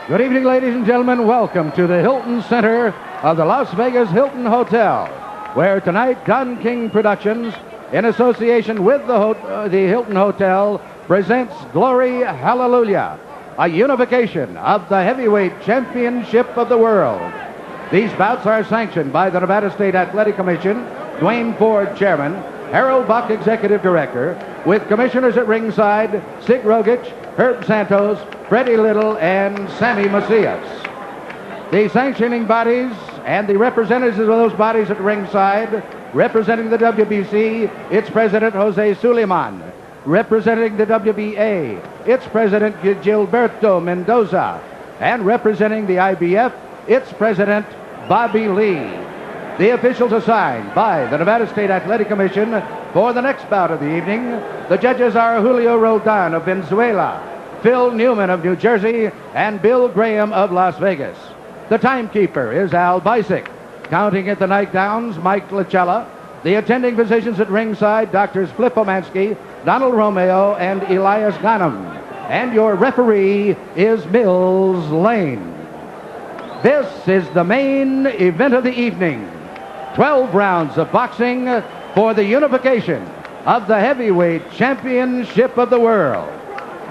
Good evening, ladies and gentlemen. Welcome to the Hilton Center of the Las Vegas Hilton Hotel, where tonight Don King Productions, in association with the Hilton Hotel, presents Glory Hallelujah, a unification of the heavyweight championship of the world. These bouts are sanctioned by the Nevada State Athletic Commission, Dwayne Ford, Chairman, Harold Buck, Executive Director, with commissioners at ringside, Sig Rogich, Herb Santos, Freddie Little, and Sammy Macias. The sanctioning bodies and the representatives of those bodies at ringside, representing the WBC, its president, Jose Suleiman. Representing the WBA, its president, Gilberto Mendoza. And representing the IBF, its president, Bobby Lee. The officials assigned by the Nevada State Athletic Commission for the next bout of the evening. The judges are Julio Roldan of Venezuela, Phil Newman of New Jersey, and Bill Graham of Las Vegas. The timekeeper is Al Bisick. Counting at the nightgowns, Mike Lachella. The attending physicians at ringside, Doctors Flip Omansky, Donald Romeo, and Elias Ghanem. And your referee is Mills Lane. This is the main event of the evening. 12 rounds of boxing for the unification of the heavyweight championship of the world.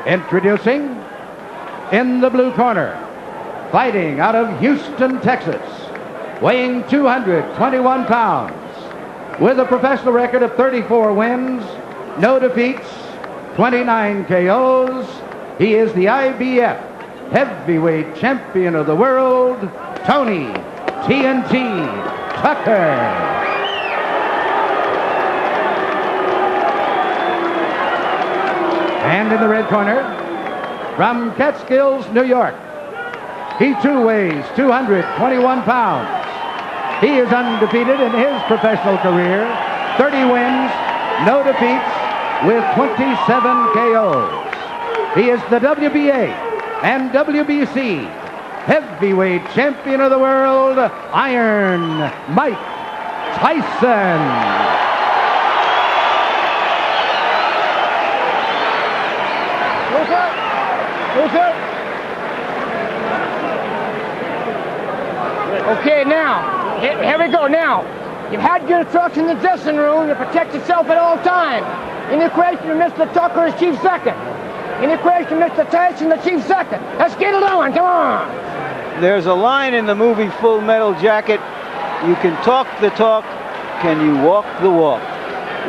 Introducing, in the blue corner, fighting out of Houston, Texas, weighing 221 pounds, with a professional record of 34 wins, no defeats, 29 KOs. He is the IBF heavyweight champion of the world, Tony TNT Tucker. And in the red corner, from Catskills, New York, he too weighs 221 pounds. He is undefeated in his professional career, 30 wins, no defeats, with 27 KOs. He is the WBA and WBC heavyweight champion of the world, Iron Mike Tyson. Okay, now, here we go. Now, you've had your instructions in the dressing room to protect yourself at all times. In the equation, Mr. Tucker is chief second. In the equation, Mr. Tyson, the chief second. Let's get it on. Come on. There's a line in the movie Full Metal Jacket. You can talk the talk. Can you walk the walk?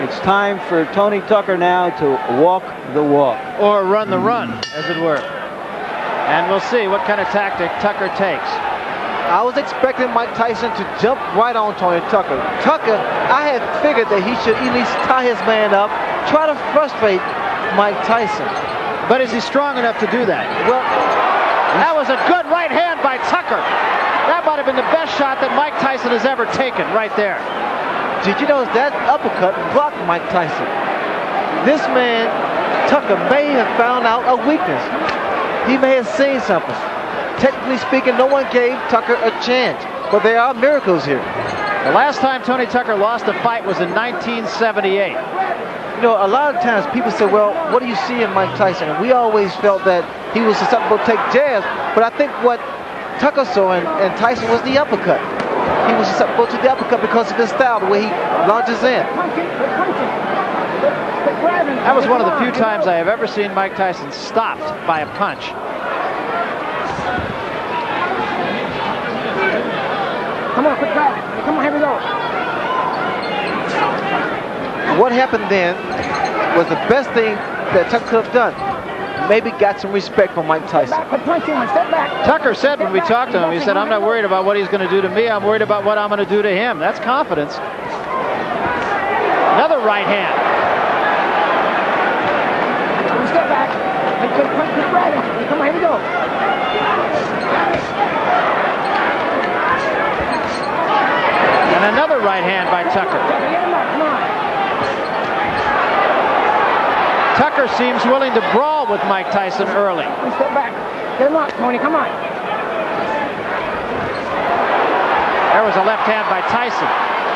It's time for Tony Tucker now to walk the walk. Or run the run, as it were. And we'll see what kind of tactic Tucker takes. I was expecting Mike Tyson to jump right on Tony Tucker. Tucker, I had figured that he should at least tie his man up, try to frustrate Mike Tyson. But is he strong enough to do that? Well, that was a good right hand by Tucker. That might have been the best shot that Mike Tyson has ever taken right there. Did you notice that uppercut blocked Mike Tyson? This man, Tucker, may have found out a weakness. He may have seen something. Technically speaking, no one gave Tucker a chance. But there are miracles here. The last time Tony Tucker lost a fight was in 1978. You know, a lot of times people say, well, what do you see in Mike Tyson? And we always felt that he was susceptible to take jabs. But I think what Tucker saw in Tyson was the uppercut. He was susceptible to the uppercut because of his style, the way he launches in. That was one of the few times I have ever seen Mike Tyson stopped by a punch. Come on, quit grabbing. Come on, here we go. What happened then was the best thing that Tucker could have done. Maybe got some respect from Mike Tyson. Step back. Tucker said when we talked to him, he said, I'm not worried about what he's going to do to me. I'm worried about what I'm going to do to him. That's confidence. Another right hand. Step back. Quit grabbing. Come on, here we go. And another right hand by Tucker. Tucker seems willing to brawl with Mike Tyson early. Step back. Get him up, Tony. Come on. There was a left hand by Tyson.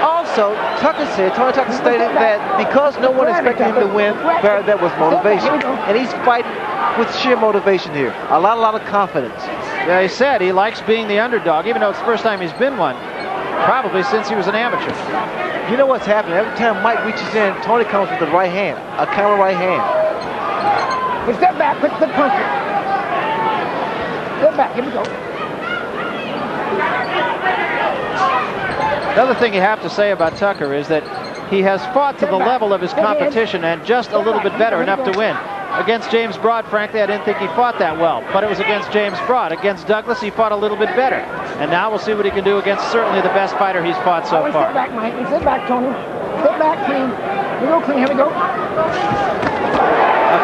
Also, Tony Tucker stated that because no one expected him to win, that was motivation. And he's fighting with sheer motivation here. A lot of confidence. Yeah, he said he likes being the underdog, even though it's the first time he's been one. Probably since he was an amateur. You know what's happening? Every time Mike reaches in, Tony comes with the right hand, a counter right hand. Hey, step back, quick punch it. Step back, here we go. Another thing you have to say about Tucker is that he has fought to the level of his competition and just a little bit better, enough to win. Against James Broad, frankly, I didn't think he fought that well, but it was against James Broad. Against Douglas, he fought a little bit better. And now we'll see what he can do against certainly the best fighter he's fought so far. Step back, Mike. Step back, Tony. Step back, clean. Here we go, clean. Here we go.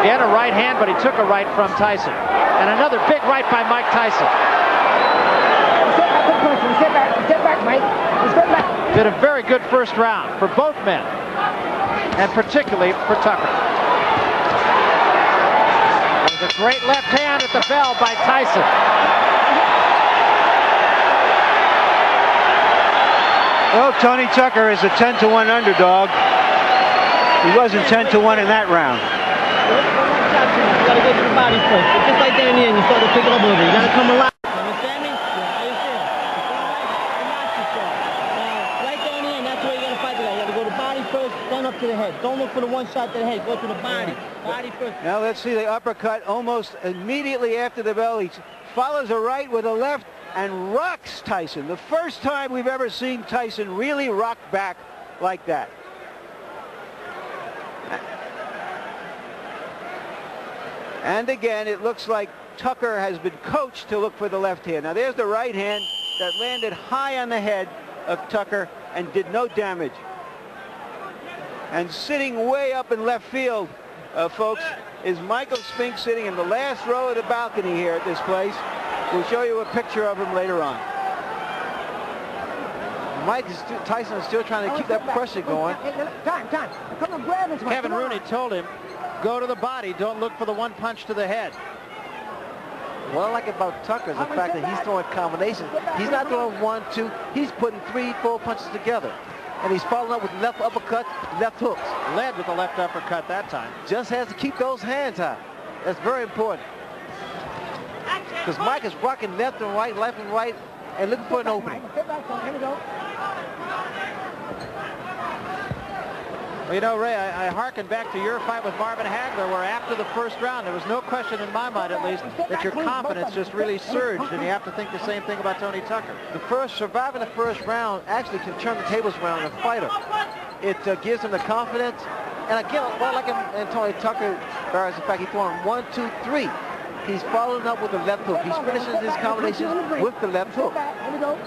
Again, a right hand, but he took a right from Tyson. And another big right by Mike Tyson. Step back, quick punch. Step back, Mike. Step back. Did a very good first round for both men, and particularly for Tucker. There's a great left hand at the bell by Tyson. Well, Tony Tucker is a 10-to-1 underdog. He wasn't 10-to-1 in that round. You gotta go to the body first. It's just like down here and you start to pick it up a little bit. You gotta come alive. Understand me? Yeah, I understand. Right down here, and that's where you gotta fight that. You gotta go to the body first, then up to the head. Don't look for the one shot to the head. Go to the body. Body first. Now let's see the uppercut almost immediately after the bell. He follows a right with a left and rocks Tyson. The first time we've ever seen Tyson really rock back like that. And again, it looks like Tucker has been coached to look for the left hand. Now there's the right hand that landed high on the head of Tucker and did no damage. And sitting way up in left field, folks, is Michael Spink, sitting in the last row of the balcony here at this place. We'll show you a picture of him later on. Tyson is still trying to keep that pressure going. Time. Come on, grab it. Kevin Rooney told him, go to the body, don't look for the one punch to the head. What I like about Tucker is the fact that he's throwing combinations. He's not throwing 1, 2. He's putting 3, 4 punches together. And he's following up with left uppercut, left hooks. Led with the left uppercut that time. Just has to keep those hands high. That's very important. Because Mike is rocking left and right, and looking for an opening. Step back, here we go. Well, you know, Ray, I hearken back to your fight with Marvin Hagler, where after the first round, there was no question in my mind, at least, that your confidence just really surged, and you have to think the same thing about Tony Tucker. Surviving the first round actually can turn the tables around on a fighter. It gives him the confidence. And again, what I like in Tony Tucker, Barry, is the fact he's throwing 1, 2, 3. He's following up with the left hook. He's finishing his combinations with the left hook. Here we go.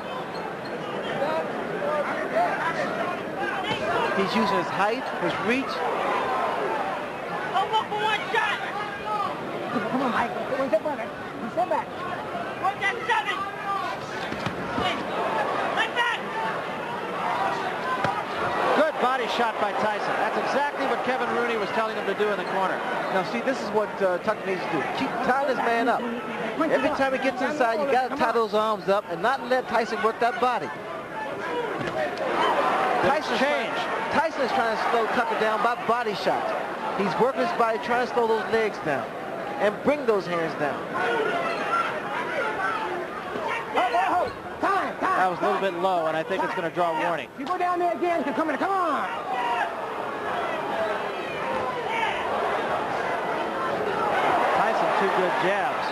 He's using his height, his reach. Don't look for one shot. Come on, Mike. Step back. Step back. Work that 7. Like that. Good body shot by Tyson. That's exactly what Kevin Rooney was telling him to do in the corner. Now, see, this is what Tucker needs to do. Keep tying this man up. Every time he gets inside, you got to tie those arms up and not let Tyson work that body. Tyson is trying to slow Tucker down by body shots. He's working his body, trying to slow those legs down and bring those hands down. Time. That was a little bit low, and I think it's going to draw a warning. You go down there again. Come on. Tyson, 2 good jabs.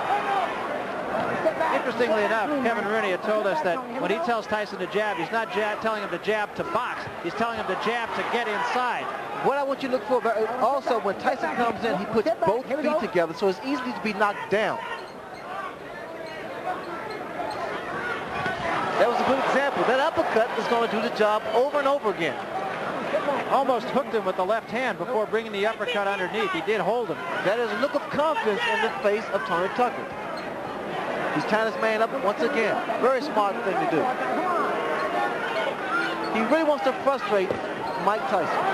Interestingly enough, Kevin Rooney had told us that when he tells Tyson to jab, he's not telling him to jab to box. He's telling him to jab to get inside. What I want you to look for, also when Tyson comes in, he puts both feet together, so it's easy to be knocked down. That was a good example. That uppercut is going to do the job over and over again. Almost hooked him with the left hand before bringing the uppercut underneath. He did hold him. That is a look of confidence in the face of Tony Tucker. He's tying his man up once again. Very smart thing to do. He really wants to frustrate Mike Tyson.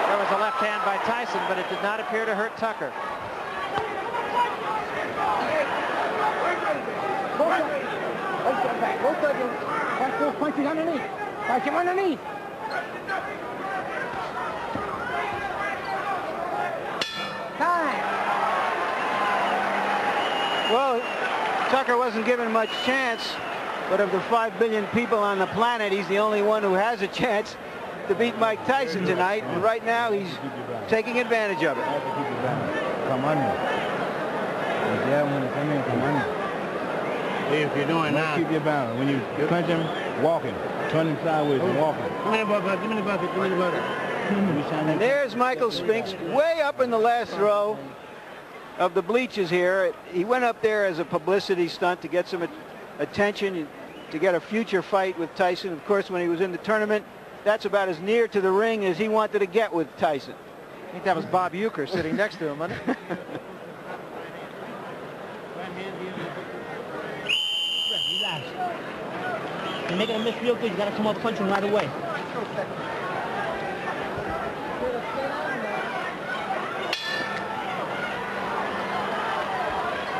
There was a left hand by Tyson, but it did not appear to hurt Tucker. Both of you. Watch those punches underneath. Watch him underneath. Time. Well, Tucker wasn't given much chance, but of the 5 billion people on the planet, he's the only one who has a chance to beat Mike Tyson tonight. And right now, he's taking advantage of it. Come on. Yeah, when you come in, come on. If you're doing now, keep your balance. When you punch him, walking, turning sideways and walking. Give me the bucket, give me the bucket, give me the bucket. And there's Michael Spinks way up in the last row of the bleachers here. He went up there as a publicity stunt to get some attention, to get a future fight with Tyson. Of course, when he was in the tournament, that's about as near to the ring as he wanted to get with Tyson. I think that was Bob Uecker sitting next to him, wasn't it? Relax. You're making a miss real good. You got to come up punching right away.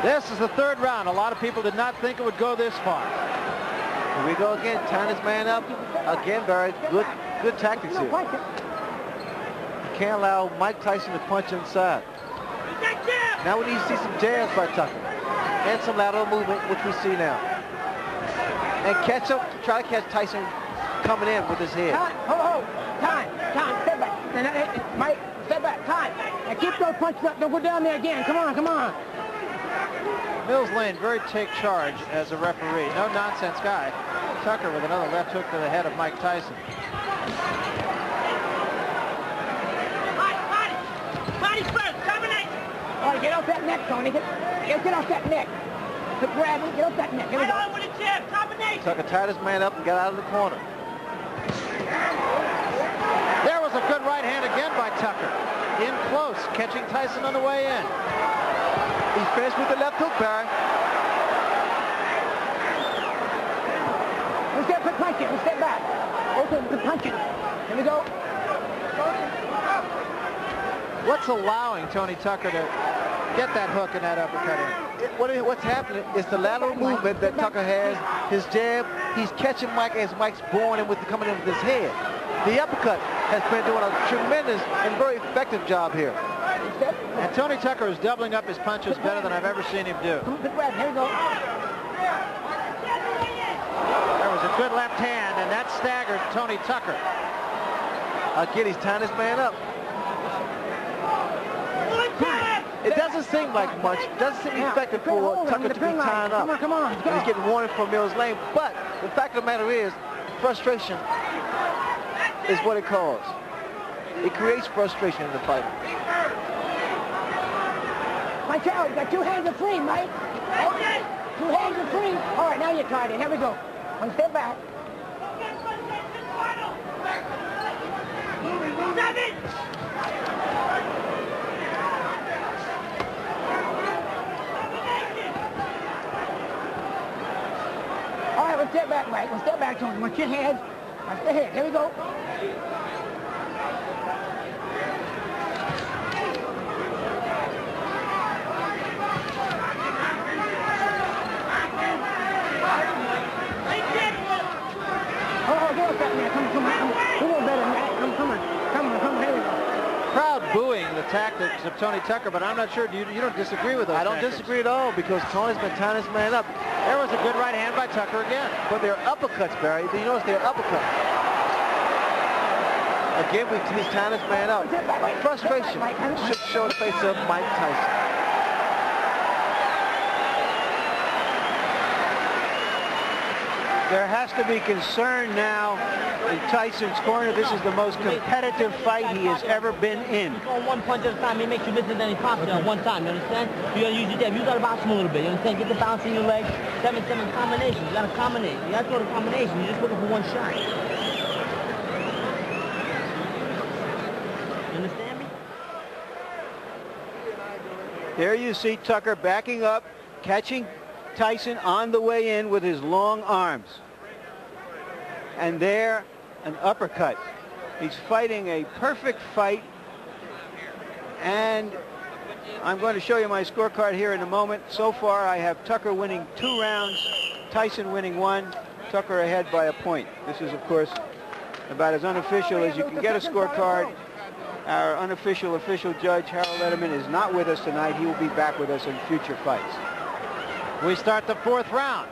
This is the third round. A lot of people did not think it would go this far. Here we go again. Tying his man up. Again, Barry. Good tactics here. You can't allow Mike Tyson to punch inside. Now we need to see some jabs by Tucker. And some lateral movement, which we see now. And try to catch Tyson coming in with his head. Time, step back. Mike, step back, time. Now keep those punches up, don't go down there again. Come on. Mills Lane, very take charge as a referee. No nonsense guy. Tucker with another left hook to the head of Mike Tyson. Body first, combination. All right, get off that neck, Tony. Get off that neck. Grab him, get off that neck. Here we go. With a jab, combination. Tucker tied his man up and got out of the corner. There was a good right hand again by Tucker. In close, catching Tyson on the way in. He's finished with the left hook, Barry. One step for punching, one step back. Also for punching. Here we go. What's allowing Tony Tucker to get that hook and that uppercut in? What's happening is the lateral movement that Tucker has, his jab. He's catching Mike as Mike's coming in with his head. The uppercut has been doing a tremendous and very effective job here. And Tony Tucker is doubling up his punches better than I've ever seen him do. Here we go. There was a good left hand, and that staggered Tony Tucker. Again, he's tying his man up. It doesn't seem like much. It doesn't seem effective for Tucker to be tying up. Come on. And he's getting warning from Mills Lane. But the fact of the matter is, frustration is what it caused. It creates frustration in the fight. Watch out, you got two hands are free, Mike. Two hands are free. All right, now you're tied in. Here we go. One step back. All right, one step back, Mike. One step back, Tony. Watch your hands. Watch the head. Here we go. Crowd booing the tactics of Tony Tucker, but I'm not sure. You don't disagree with those I don't tactics. disagree at all because Tony's been tying his man up. There was a good right hand by Tucker again. But they're uppercuts, Barry. Do you notice they're uppercuts? Again, he's tying his man up. Frustration should show the face of Mike Tyson. There has to be concern now in Tyson's corner. This is the most competitive fight he has ever been in. You throw one punch at a time, it makes you miss it, then he pops it at one time, you understand? You gotta use your jab. You gotta bounce him a little bit, you understand? Get the bounce in your leg. 7-7 combinations. You gotta combinate. You gotta throw the combination. You're just looking for one shot. You understand me? There you see Tucker backing up, catching Tyson on the way in with his long arms. And there, an uppercut. He's fighting a perfect fight. And I'm going to show you my scorecard here in a moment. So far, I have Tucker winning 2 rounds, Tyson winning 1, Tucker ahead by a point. This is, of course, about as unofficial as you can get a scorecard. Our unofficial official judge, Harold Letterman, is not with us tonight. He will be back with us in future fights. We start the 4th round.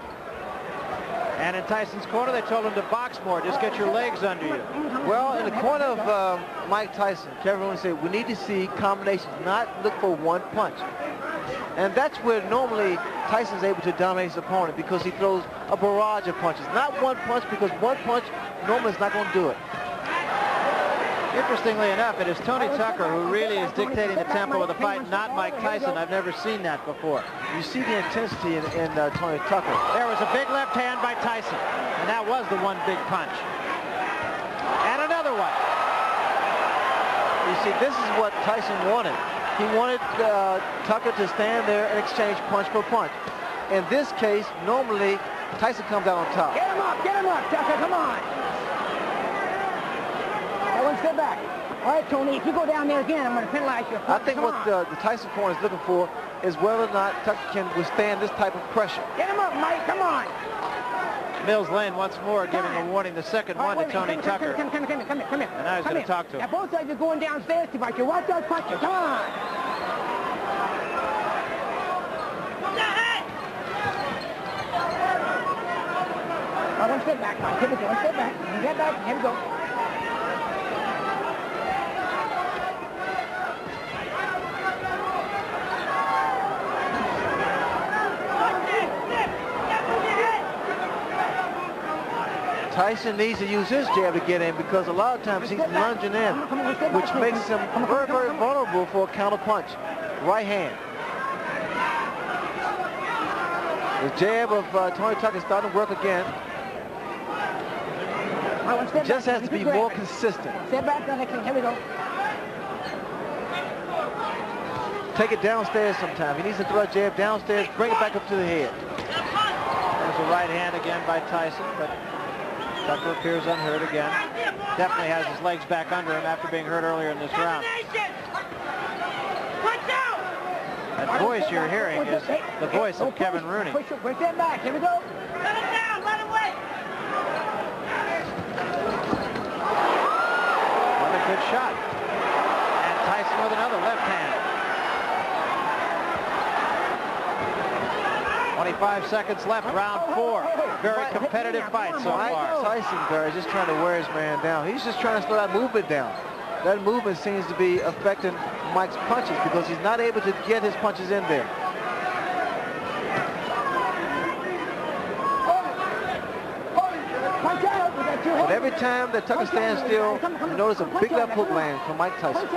And in Tyson's corner, they told him to box more. Just get your legs under you. Well, in the corner of Mike Tyson, Kevin Rooney said, we need to see combinations, not look for one punch. And that's where normally Tyson's able to dominate his opponent, because he throws a barrage of punches. Not one punch, because one punch normally is not going to do it. Interestingly enough, it is Tony Tucker who really is dictating the tempo of the fight, not Mike Tyson. I've never seen that before. You see the intensity in Tony Tucker. There was a big left hand by Tyson, and that was the one big punch. And another one. You see, this is what Tyson wanted. He wanted Tucker to stand there and exchange punch for punch. In this case, normally, Tyson comes out on top. Get him up, Tucker, come on. One step back. All right, Tony, if you go down there again, I'm going to penalize you. I think what the Tyson corner is looking for is whether or not Tucker can withstand this type of pressure. Get him up, Mike, come on. Mills Lane once more giving a warning, the second one to Tony Tucker. Come here. And now he's going to talk to him. Now, both sides are going downstairs to fight you. Watch those punches, come on. One step back, Mike. Here we go, one step back. Get back, here we go. Tyson needs to use his jab to get in, because a lot of times he's lunging in, which makes him very, very vulnerable for a counter punch. Right hand. The jab of Tony Tucker is starting to work again. Just has to be more consistent. Step back, here we go. Take it downstairs sometime. He needs to throw a jab downstairs, bring it back up to the head. There's a right hand again by Tyson, but Tucker appears unhurt again. Definitely has his legs back under him after being hurt earlier in this round. That voice you're hearing is the voice of Kevin Rooney. Push that back. Here we go. Let him down. Let him wait. Another good shot. And Tyson with another left hand. 25 seconds left, round 4. Very competitive fight so far. Tyson, Barry, is just trying to wear his man down. He's just trying to slow that movement down. That movement seems to be affecting Mike's punches, because he's not able to get his punches in there. But every time that Tucker stands still, you notice a big left hook land from Mike Tyson.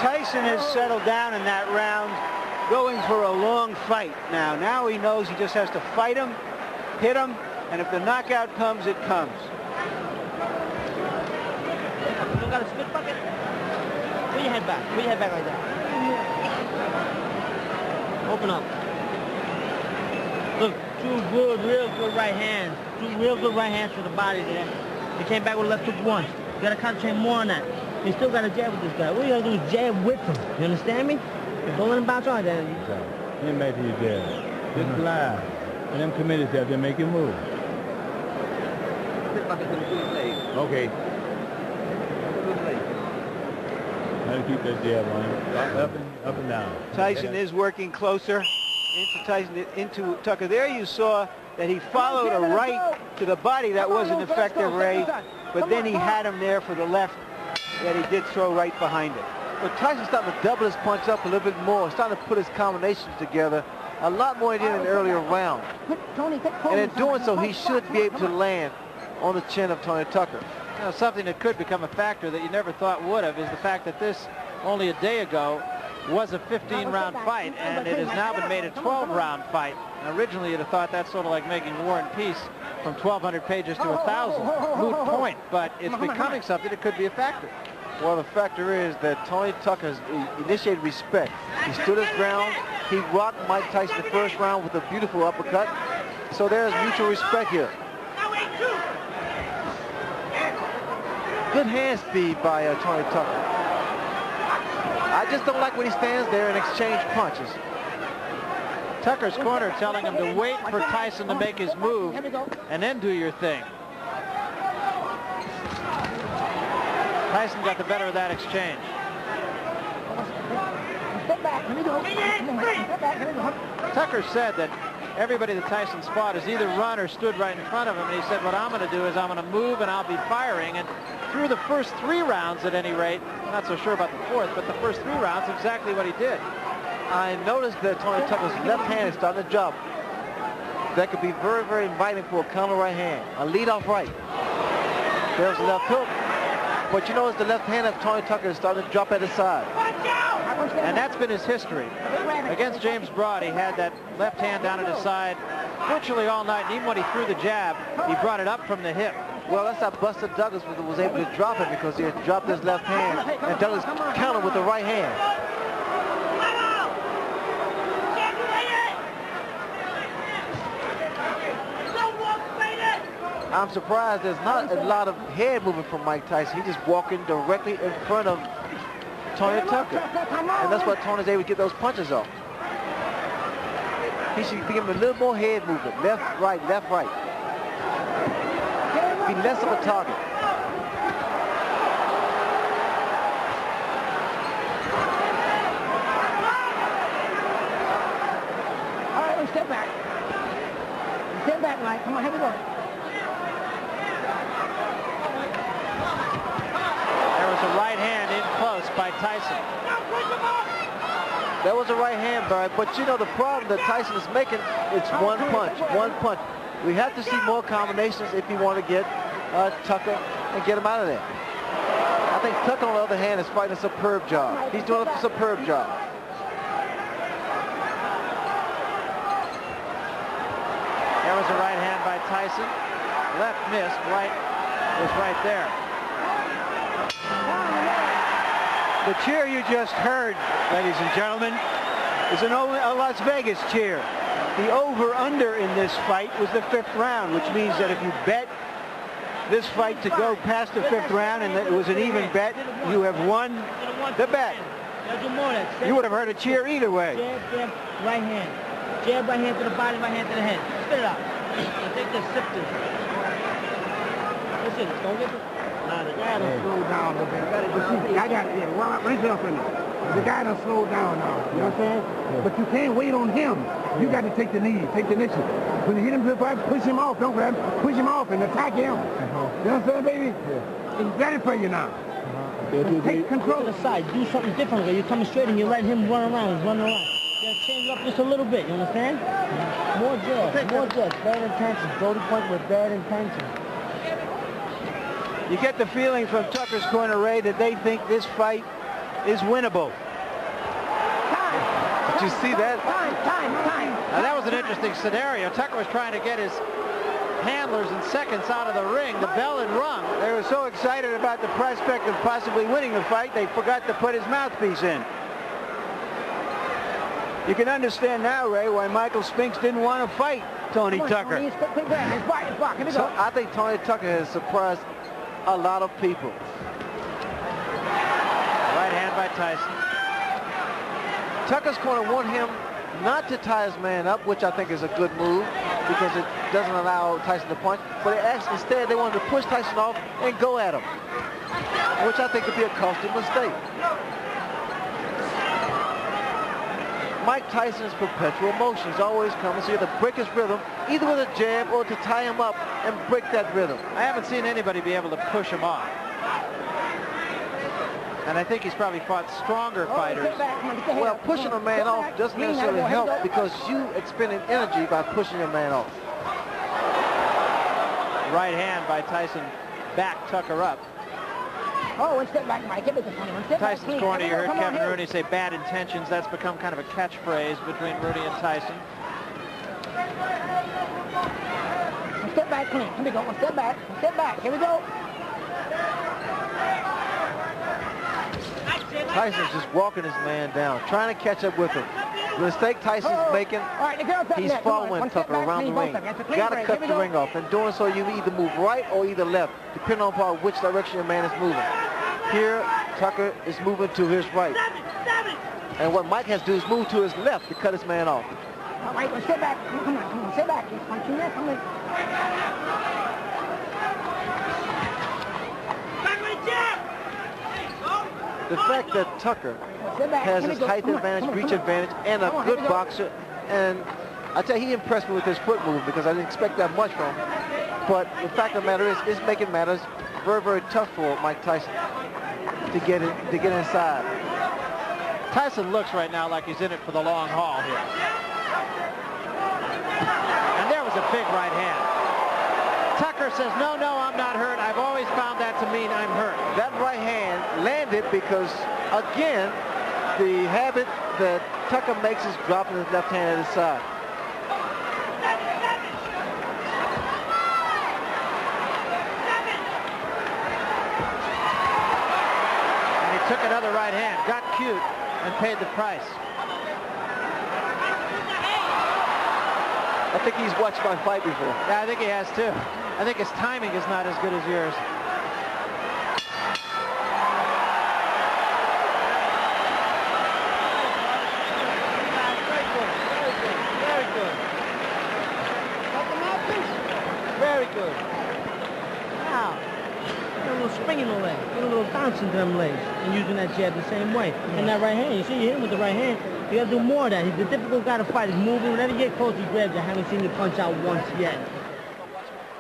Tyson has settled down in that round, going for a long fight now. Now he knows he just has to fight him, hit him, and if the knockout comes, it comes. You got a split bucket? Put your head back. Put your head back like that. Open up. Look, real good right hands. Two real good right hands to the body there. He came back with left hook once. You got to concentrate more on that. You still got to jab with this guy. What you got to do is jab with him. You understand me? Don't let him bounce on that. Get back to your jab. Just fly. And them committed jab, they make you move. Okay. Gotta keep that jab on him. Up and down. Tyson is working closer into Tucker. There you saw that he followed a right to the body. That wasn't effective, Ray. But then he had him there for the left that he did throw right behind it. But Tyson's starting to double his punch up a little bit more. Starting to put his combinations together a lot more than he did in the earlier round. And in doing so, he should be able to land on the chin of Tony Tucker. You know, something that could become a factor that you never thought would have is the fact that this, only a day ago, was a 15-round fight, and it has now been made a 12-round fight. And originally, you'd have thought that's sort of like making War and Peace from 1,200 pages to 1,000. Moot point, but it's becoming something that could be a factor. Well, the factor is that Tony Tucker has initiated respect. He stood his ground. He rocked Mike Tyson the first round with a beautiful uppercut. So there's mutual respect here. Good hand speed by Tony Tucker. I just don't like when he stands there and exchange punches. Tucker's corner telling him to wait for Tyson to make his move and then do your thing. Tyson got the better of that exchange. Step back. Here we go. Tucker said that everybody that Tyson fought has either run or stood right in front of him, and he said, what I'm going to do is I'm going to move and I'll be firing. And through the first 3 rounds, at any rate, I'm not so sure about the 4th, but the first 3 rounds, exactly what he did. I noticed that Tony Tucker's left hand is starting to drop. That could be very, very inviting for a counter right hand. A lead-off right. There's a left hook. But you notice the left hand of Tony Tucker is starting to drop at his side. And that's been his history. Against James Broad, he had that left hand down at his side virtually all night. And even when he threw the jab, he brought it up from the hip. Well, that's how Buster Douglas was able to drop it, because he had dropped his left hand, and Douglas countered with the right hand. I'm surprised there's not a lot of head movement from Mike Tyson. He's just walking directly in front of Tony Tucker. And that's why Tony's able to get those punches off. He should give him a little more head movement. Left, right, left, right. Be less of a target. All right, step back. Step back, Mike. Come on, here we go. There was a right hand in close by Tyson. That was a right hand, Barry. But you know the problem that Tyson is making, it's one punch, one punch. We have to see more combinations if you want to get Tucker and get him out of there. I think Tucker, on the other hand, is fighting a superb job. He's doing a superb job. There was a right hand by Tyson. Left missed, right was right there. The cheer you just heard, ladies and gentlemen, is a Las Vegas cheer. The over-under in this fight was the 5th round, which means that if you bet this fight to go past the 5th round and that it was an even bet, you have won the bet. You would have heard a cheer either way. Jab, jab, right hand. Jab, right hand to the body, right hand to the head. Spit it out. I think the sip this. That's it. Don't get it. Nah, the guy don't slow down a bit. I got it. Well, listen up to me. The guy done slowed down now. You know what I'm saying? Yeah. But you can't wait on him. You got to take the knee, take the initiative. When you hit him to the fight, push him off. Don't grab him. Push him off and attack him. You know what I'm saying, baby? Yeah. He's ready for you now. Take control to the side. Do something different. You're coming straight and you let him run around. He's running around. You gotta change it up just a little bit. You understand? More jabs. More jabs. Bad intentions. Brody Point with bad intentions. You get the feeling from Tucker's corner, Ray, that they think this fight is winnable. Did you see that? Time. Now that was an interesting scenario. Tucker was trying to get his handlers in seconds out of the ring. The bell had rung. They were so excited about the prospect of possibly winning the fight, they forgot to put his mouthpiece in. You can understand now, Ray, why Michael Spinks didn't want to fight Tony Tucker. So I think Tony Tucker has surprised a lot of people. Right hand by Tyson. Tucker's corner want him not to tie his man up, which I think is a good move because it doesn't allow Tyson to punch. But instead, they wanted to push Tyson off and go at him, which I think could be a costly mistake. Mike Tyson's perpetual motion is always coming, so you have to break his rhythm, either with a jab or to tie him up and break that rhythm. I haven't seen anybody be able to push him off. And I think he's probably fought stronger fighters. Well, pushing a man off doesn't necessarily help because you expending energy by pushing a man off. Right hand by Tyson backed Tucker up. Oh, one step back, Mike. Give it to Tony. Tyson's corner, you heard Kevin Rooney say bad intentions. That's become kind of a catchphrase between Rooney and Tyson. One step back, clean. Here we go. One step back. One step back. Here we go. Tyson's just walking his man down, trying to catch up with him. The mistake Tyson's making, he's following Tucker around the ring. Got to cut the ring off. And doing so, you either move right or either left, depending on which direction your man is moving. Here, Tucker is moving to his right. And what Mike has to do is move to his left to cut his man off. All right, well, step back. Come on, step back. He's punching there. Come on. The fact that Tucker has his height advantage, reach advantage, and a good boxer And I tell you, he impressed me with his foot movement because I didn't expect that much from him. But the fact of the matter is, it's making matters very, very tough for Mike Tyson to get inside. Tyson looks right now like he's in it for the long haul here. And there was a big right hand. Tucker says, no, I'm not hurt. I've always found that to mean I'm hurt. That right hand landed because, again, the habit that Tucker makes is dropping his left hand at his side. And he took another right hand, got cute, and paid the price. I think he's watched my fight before. Yeah, I think he has too. I think his timing is not as good as yours. Very good. Now, get a little spring in the leg, get a little bounce into them legs, and using that jab the same way. And that right hand, you see, you hit him with the right hand. You got to do more of that. He's a difficult guy to fight. He's moving. Whenever you get close, he grabs you. I haven't seen you punch out once yet.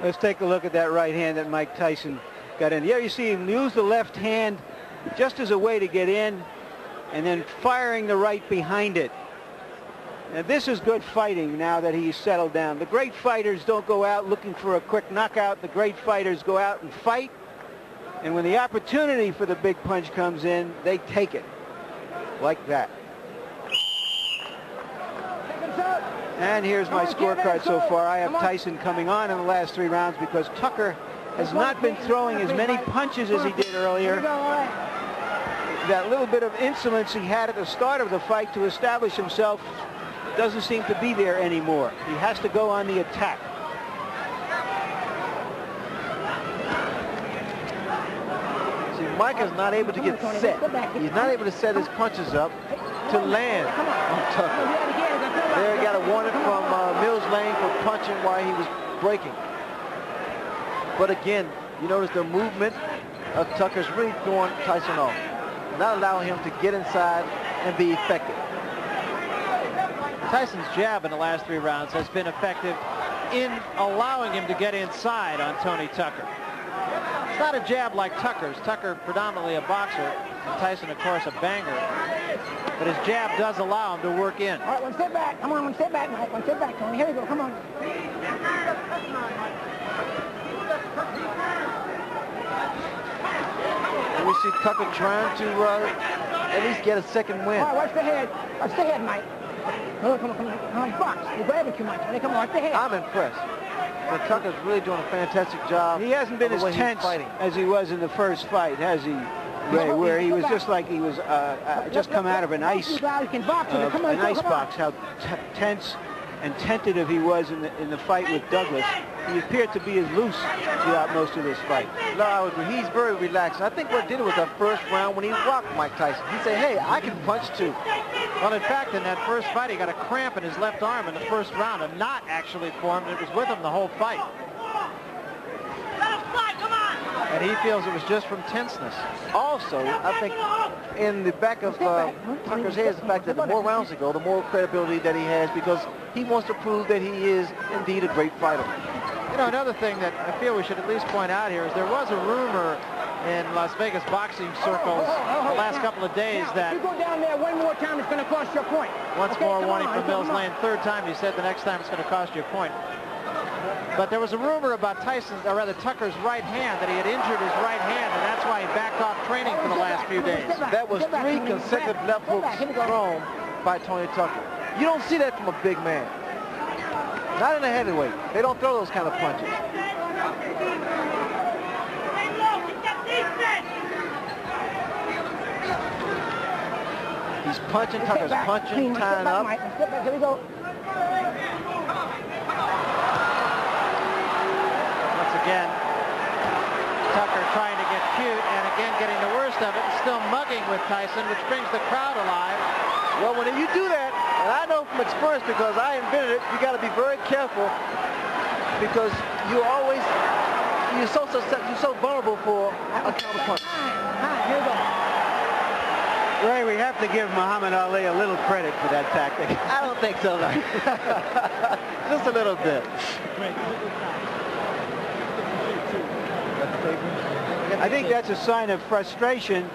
Let's take a look at that right hand that Mike Tyson got in. Yeah, you see him use the left hand just as a way to get in, and then firing the right behind it. And this is good fighting now that he's settled down. The great fighters don't go out looking for a quick knockout. The great fighters go out and fight. And when the opportunity for the big punch comes in, they take it. Like that. And here's my scorecard so far. I have Tyson coming on in the last 3 rounds because Tucker has not been throwing as many punches as he did earlier. That little bit of insolence he had at the start of the fight to establish himself doesn't seem to be there anymore. He has to go on the attack. See, Mike is not able to get set. He's not able to set his punches up to land on Tucker. There he got a warning from Mills Lane for punching while he was breaking. But again, you notice the movement of Tucker's really throwing Tyson off, not allowing him to get inside and be effective. Tyson's jab in the last 3 rounds has been effective in allowing him to get inside on Tony Tucker. It's not a jab like Tucker's. Tucker predominantly a boxer, and Tyson, of course, a banger. But his jab does allow him to work in. All right, one step back. Come on, one step back, Mike. One step back, Tony. Here we go. Come on. And we see Tucker trying to at least get a second win. All right, watch the head. Watch the head, Mike. Come on, come on, come on. Come on, box. You're grabbing too much. Come on, watch the head. I'm impressed. But Tucker's really doing a fantastic job. He hasn't been as tense as he was in the first fight, has he, Ray? Where he was just like he was just come out of an ice box. How tense and tentative he was in the fight with Douglas. He appeared to be as loose throughout most of this fight. No, I would agree. He's very relaxed. I think what did it was that first round when he rocked Mike Tyson. He said, hey, I can punch too. Well, in fact, in that first fight, he got a cramp in his left arm in the first round. A knot actually formed. It was with him the whole fight. And he feels it was just from tenseness. Also, I think in the back of Tucker's head is the fact that the more rounds they go, the more credibility that he has because he wants to prove that he is indeed a great fighter. You know, another thing that I feel we should at least point out here is there was a rumor in Las Vegas boxing circles the last couple of days that... If you go down there one more time, it's going to cost you a point. Once more warning from Mills Lane. 3rd time, he said the next time it's going to cost you a point. But there was a rumor about Tyson's, or rather Tucker's right hand, that he had injured his right hand, and that's why he backed off training for the last few days. That was 3 consecutive left hooks thrown by Tony Tucker. You don't see that from a big man. Not in a heavyweight. They don't throw those kind of punches. He's punching, Tucker's punching, tying up. Here we go. Once again, Tucker trying to get cute and again getting the worst of it and still mugging with Tyson, which brings the crowd alive. Well, when you do that, and I know from experience because I invented it, you got to be very careful because you're so vulnerable for a counter punch. Here we go. Ray, we have to give Muhammad Ali a little credit for that tactic. I don't think so, no. Just a little bit. I think that's a sign of frustration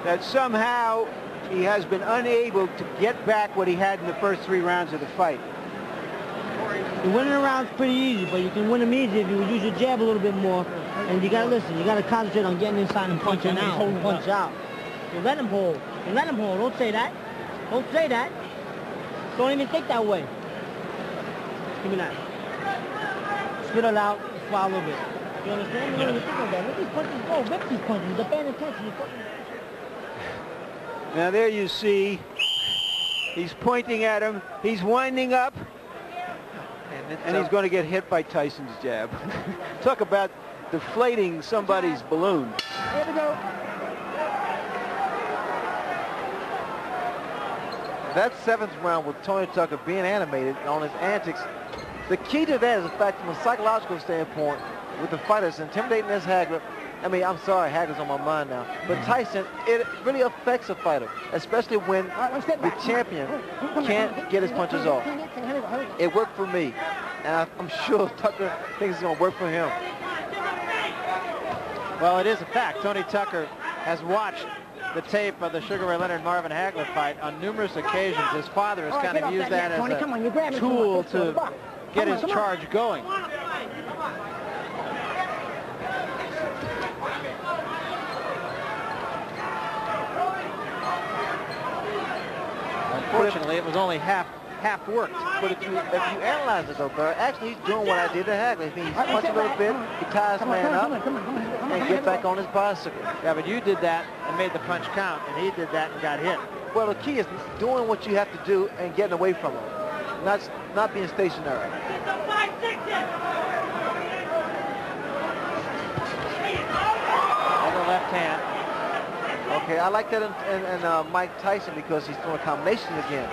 that somehow he has been unable to get back what he had in the first 3 rounds of the fight. Winning a round's pretty easy, but you can win them easy if you use your jab a little bit more. And you gotta listen, you gotta concentrate on getting inside and punching out. Punch out. You let him hold. You let him hold. Don't say that. Don't say that. Don't even think that way. Give me that. Spit it out. Swallow a little bit. You understand? You don't even think of that. Let these punches go. Rip these punches. The band attention. Now there you see, he's pointing at him. He's winding up. And he's going to get hit by Tyson's jab. Talk about deflating somebody's balloon. Here we go. That 7th round with Tony Tucker being animated on his antics, the key to that is the fact from a psychological standpoint with the fighters intimidating this Hagler. I mean, I'm sorry, Hagler's on my mind now. But Tyson, it really affects a fighter, especially when the champion can't get his punches off. It worked for me, and I'm sure Tucker thinks it's going to work for him. Well, it is a fact. Tony Tucker has watched the tape of the Sugar Ray Leonard Marvin Hagler fight on numerous occasions. His father has kind of used that as a tool to get his charge going. Unfortunately, it was only half worked. But if you analyze it, though, Barry, actually he's doing what I did to Hagler. He's punching a little bit, he ties the man up, and get back on his bicycle. Yeah, but you did that and made the punch count, and he did that and got hit. Well, the key is doing what you have to do and getting away from him, not being stationary. On the left hand. Okay, I like that in Mike Tyson because he's throwing combinations again.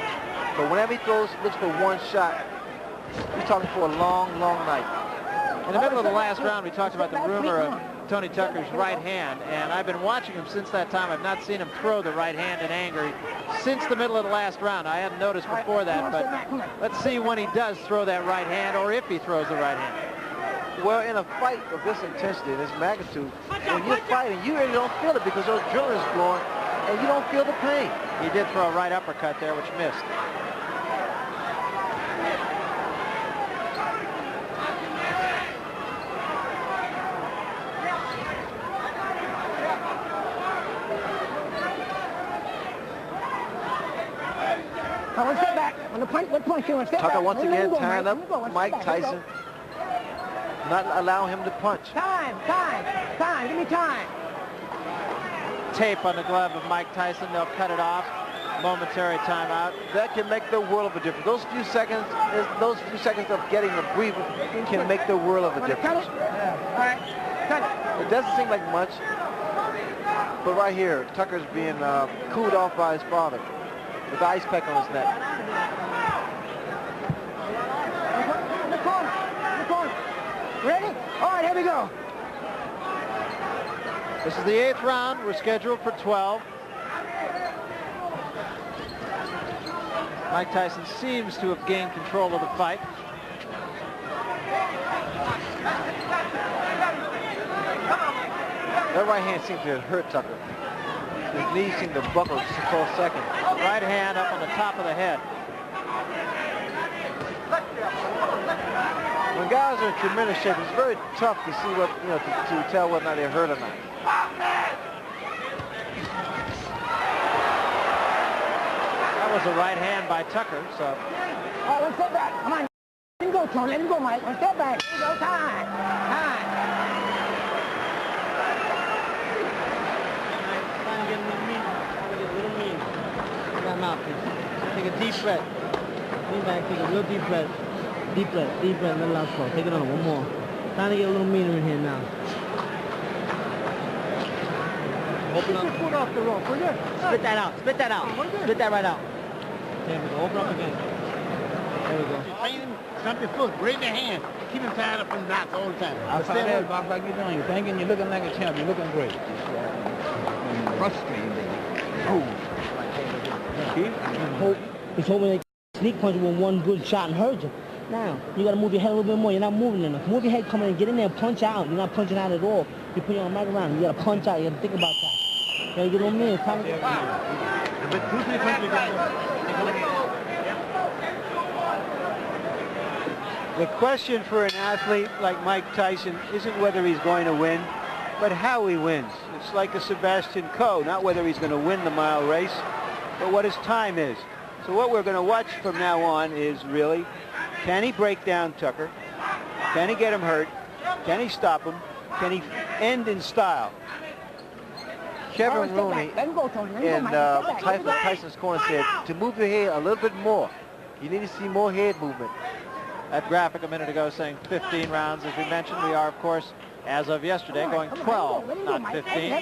But whenever he looks for one shot, he's talking for a long, long night. In the middle of the last round, we talked about the rumor of Tony Tucker's right hand, and I've been watching him since that time. I've not seen him throw the right hand in anger since the middle of the last round. I hadn't noticed before that, but let's see when he does throw that right hand, or if he throws the right hand. Well, in a fight of this intensity and this magnitude, when you're fighting, you really don't feel it because your adrenaline is flowing, and you don't feel the pain. He did throw a right uppercut there, which missed. I want to step back. On the punch, what punch you want to step back? Tucker once again tying up Mike Mike Tyson, not allowing him to punch. Time, give me time. Tape on the glove of Mike Tyson. They'll cut it off. Momentary timeout. That can make the world of a difference. Those few seconds of getting a breather can make the world of a difference. All right, cut it. It doesn't seem like much, but right here, Tucker's being cooled off by his father with the ice pack on his neck. In the corner. Ready? All right, here we go. This is the 8th round. We're scheduled for 12. Mike Tyson seems to have gained control of the fight. That right hand seemed to hurt Tucker. His knees seemed to buckle just for a second. Right hand up on the top of the head. When guys are in tremendous shape, it's very tough to see what, to tell whether or not they're hurt or not. That was a right hand by Tucker, so. All right, let's step back. Come on. Let him go, Tony. Let him go, Mike. Let's step back. Here we go. Time. Trying to get a little mean. Time out, please. Take a deep breath. Lean back, take a real deep breath. Deep breath, let it out slow. Take it on, one more. Trying to get a little meaner in here now. Open up. Foot off the rope, will you? Spit that out. Spit that right out. There we go. Open up again. There we go. Stump your foot, raise your hand. Keep him tied up in knots all the time. I saw that box like you're doing. You're thinking you're looking like a champ. You're looking great. Frustrating. Oh. He's hoping they sneak punch with one good shot and hurt you. Now, you got to move your head a little bit more. You're not moving enough. Move your head, come in and get in there and punch out. You're not punching out at all. You put your arm right around. You got to punch out. You got to think about that. You got to get on me. It's time to get The question for an athlete like Mike Tyson isn't whether he's going to win, but how he wins. It's like a Sebastian Coe, not whether he's going to win the mile race, but what his time is. So what we're going to watch from now on is really, can he break down Tucker? Can he get him hurt? Can he stop him? Can he end in style? Kevin Rooney in Tyson's corner said to move your head a little bit more. You need to see more head movement. That graphic a minute ago saying 15 rounds. As we mentioned, we are, of course, as of yesterday, going 12, not 15.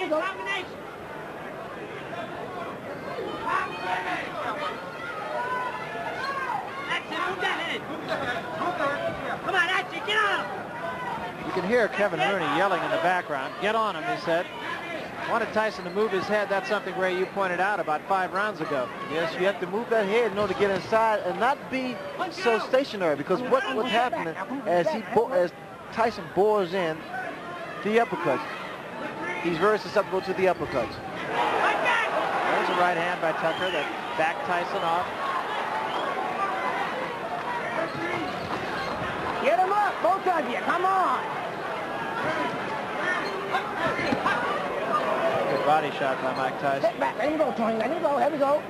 You can hear Kevin Rooney yelling in the background. Get on him, he said. Wanted Tyson to move his head. That's something, Ray, you pointed out about 5 rounds ago. Yes, you have to move that head in order to get inside and not be so stationary, because what's happening as Tyson bores in the uppercuts, he's very susceptible to the uppercuts. There's a right hand by Tucker that backed Tyson off. Get him up, both of you. Come on. Good body shot by Mike Tyson. Sit back. Let him go, Tony. Let him go. Here we go.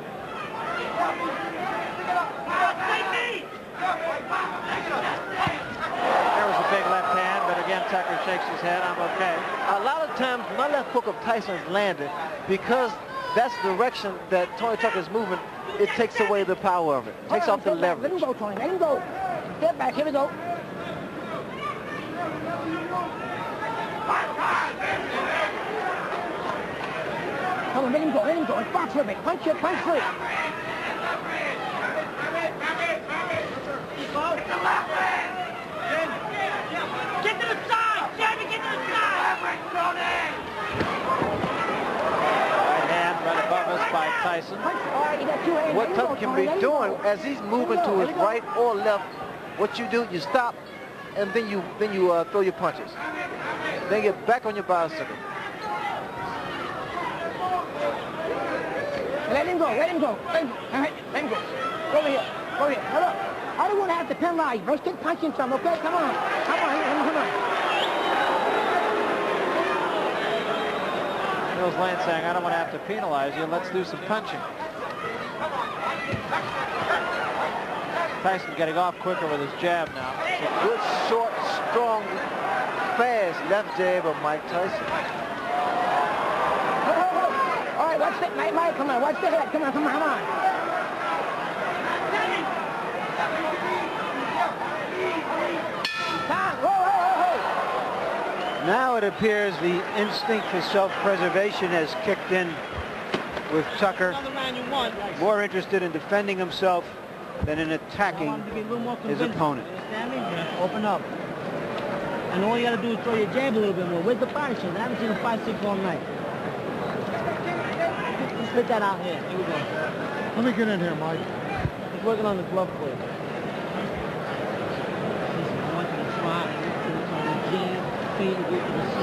There was a big left hand, but again, Tucker shakes his head. I'm okay. A lot of times, when my left hook of Tyson's landed, because that's the direction that Tony Tucker's moving, it takes away the power of it. It takes off the leverage. Let him go, Tony. Let him go. Step back. Here we go. Come on, let him go. Let him go. It's box with me. Punch it. Punch free. Get to the side! Jamie, get to the side! Right hand right above us by Tyson. What Tucker can be doing as he's moving to his right or left, what you do, you stop, and then you throw your punches. Then get back on your bicycle. Let him go. Let him go. Let him go. Go over here. Go over here. Hold up. I don't want to have to penalize you. Let's keep punching some, okay? Come on. Come on. Come on. Mills Lane saying, I don't want to have to penalize you. Let's do some punching. Tyson getting off quicker with his jab now. It's a good, short, strong, fast left jab of Mike Tyson. All right, watch that. Mike, come on. Watch the head. Come on, come on, come on. Now it appears the instinct for self-preservation has kicked in with Tucker, more interested in defending himself than in attacking his opponent. Open up. And all you got to do is throw your jab a little bit more. Where's the body shot? I haven't seen a 5-6 all night. Let's spit that out here. Here we go. Let me get in here, Mike. He's working on the glove for you.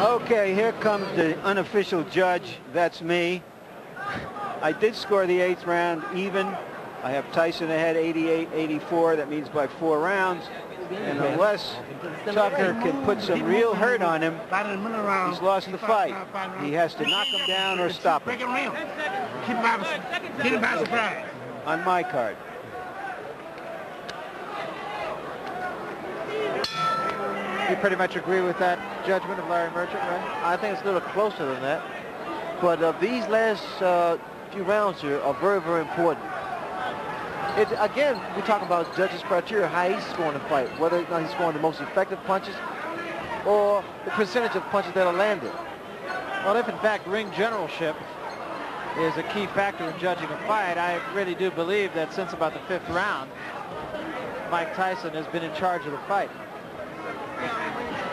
Okay, here comes the unofficial judge. That's me. I did score the 8th round even. I have Tyson ahead 88-84. That means by 4 rounds. And unless Tucker can put some real hurt on him, he's lost the fight. He has to knock him down or stop him. Keep him by surprise. On my card. You pretty much agree with that judgment of Larry Merchant, right? I think it's a little closer than that. But these last few rounds here are very, very important. Again, we're talking about judges' criteria, how he's scoring the fight, whether or not he's scoring the most effective punches or the percentage of punches that are landed. Well, if in fact ring generalship is a key factor in judging a fight, I really do believe that since about the 5th round, Mike Tyson has been in charge of the fight.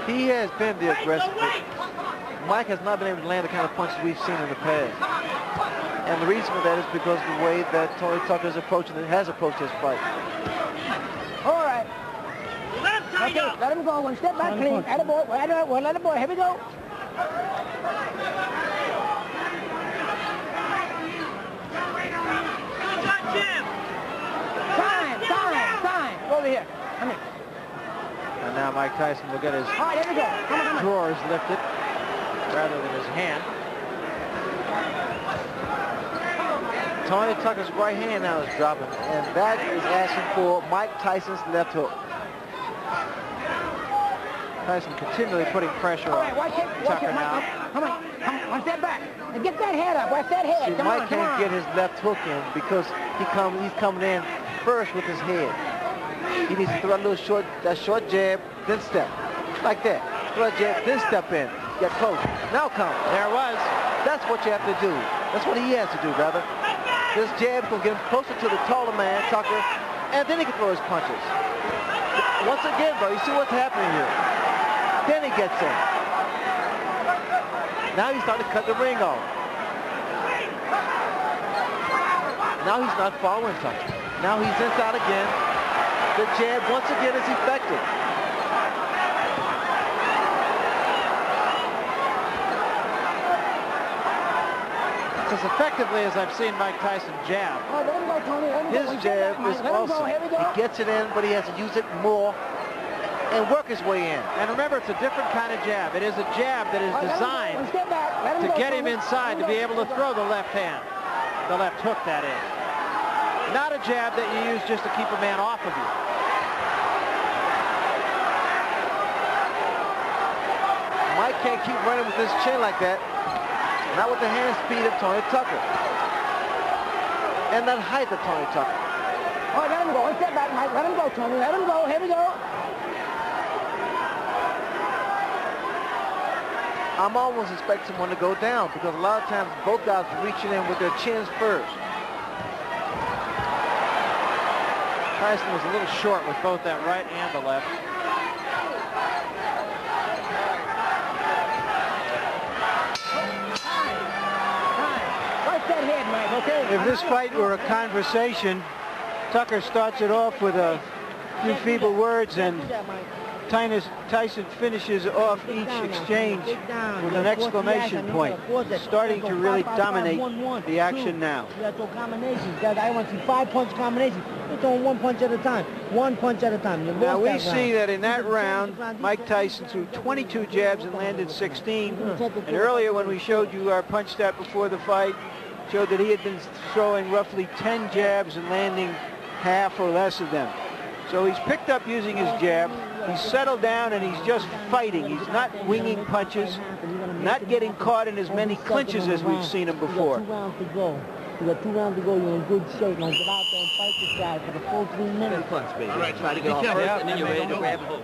He has been the aggressor. Mike has not been able to land the kind of punches we've seen in the past. And the reason for that is because of the way that Tony Tucker is approaching and has approached this fight. All right. Okay, let him go. One step back, clean. Attaboy. Well, attaboy. Here we go. Time. Over here. Come here. And now Mike Tyson will get his All right, here we go. Come on. drawers lifted rather than his hand. Tony Tucker's right hand now is dropping, and that is asking for Mike Tyson's left hook. Tyson continually putting pressure All on right, watch it, Tucker Mike. now. Come on. One step back. And get that head up. Watch that head. See, Come Mike on, can't get his left hook in because he's coming in first with his head. He needs to throw a little short jab, then step. Like that. Throw a jab, then step in. Get close. Now come. There it was. That's what you have to do. That's what he has to do, brother. This jab will get him closer to the taller man, Tucker, and then he can throw his punches. Once again, bro, you see what's happening here. Then he gets in. Now he's starting to cut the ring off. Now he's not following Tucker. Now he's inside again. The jab once again is effective. As effectively as I've seen Mike Tyson jab. Oh, let him go, Tony. Let him go. His One step jab back, Mike. is Let him go. awesome. Here we go. He gets it in, but he has to use it more and work his way in. And remember, it's a different kind of jab. It is a jab that is All right, let him go. designed One step back. Let him to go, get him Tony. inside to be able to throw the left hand. The left hook, that is. Not a jab that you use just to keep a man off of you. Mike can't keep running with his chin like that. Not with the hand speed of Tony Tucker. And that height of Tony Tucker. All right, let him go. One step back, Mike. Let him go, Tony. Let him go. Here we go. I'm almost expecting one to go down because a lot of times both guys are reaching in with their chins first. Tyson was a little short with both that right and the left. Watch that head, Mike, okay? If this fight were a conversation, Tucker starts it off with a few feeble words, and Tyson finishes off each exchange with an exclamation point, starting to really dominate the action now. You got to throw combinations. I want to see 5-punch combinations. You're throwing 1 punch at a time. 1 punch at a time. You Now lost we that see round. that in that round, Mike Tyson threw 22 jabs and landed 16. And earlier when we showed you our punch stat before the fight, showed that he had been throwing roughly 10 jabs and landing half or less of them. So he's picked up using his jab. He's settled down and he's just fighting. He's not winging punches, not getting caught in as many clinches as we've seen him before. You got 2 rounds to go. You got 2 rounds to go. You're in good shape. Now get out there and fight this guy for the full 3 minutes. Punch, baby. Try to get off first, and then you're ready to grab hold.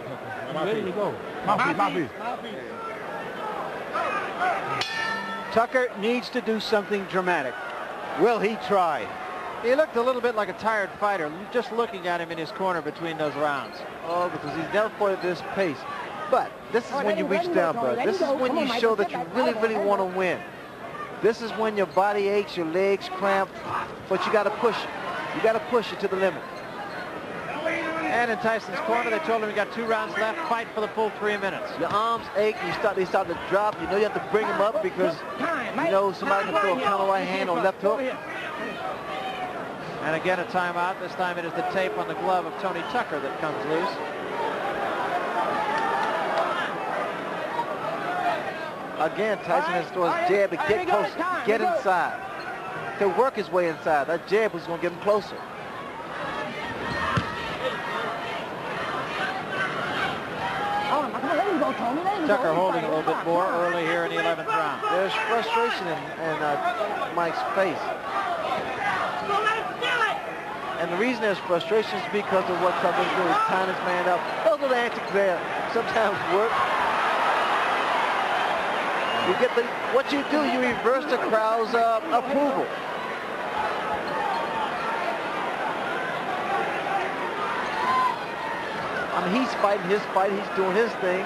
Ready to go. Mouthpiece. Tucker needs to do something dramatic. Will he try? He looked a little bit like a tired fighter, just looking at him in his corner between those rounds. Oh, because he's never fought at this pace. But this is when you reach down, bro. This is when you show that you really, really want to win. This is when your body aches, your legs cramp, but you got to push it. You got to push it to the limit. And in Tyson's corner, they told him he got 2 rounds left. Fight for the full 3 minutes. Your arms ache, they start to drop. You know you have to bring them up because you know somebody can throw a counter right hand or left hook. And again, a timeout. This time it is the tape on the glove of Tony Tucker that comes loose. Again, Tyson has to throw his jab to get close, get inside, to work his way inside. That jab was going to get him closer. Tucker holding a little bit more early here in the 11th round. There's frustration in Mike's face. And the reason there's frustration is because of what Tucker's doing. He's tying his man up. Those little antics there sometimes work. You get what you do, you reverse the crowd's approval. I mean, he's fighting his fight. He's doing his thing.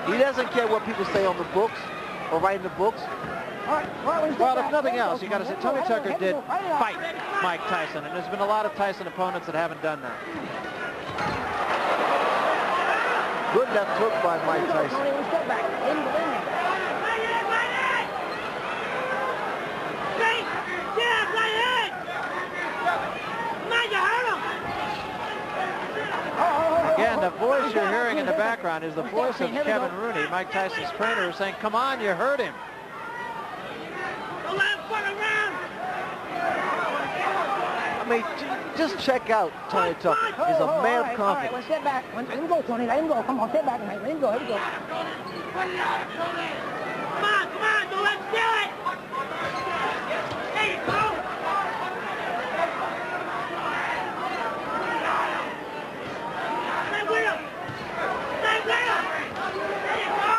He doesn't care what people say on the books. or write in the books. Well, if nothing else, you got to say Tony Tucker did fight Mike Tyson, and there's been a lot of Tyson opponents that haven't done that. Good left hook by Mike Tyson. Again, the voice you're hearing in the background is the voice of Kevin Rooney, Mike Tyson's trainer, saying, come on, you hurt him. I mean, just check out Tony Tucker. He's a man of confidence. All right, step back. Let him go, Tony. Let him go. Come on, step back, mate. Let him go. Here we go. Come on, don't let him do it. There you go. Stay with him. Stay with him. There you go.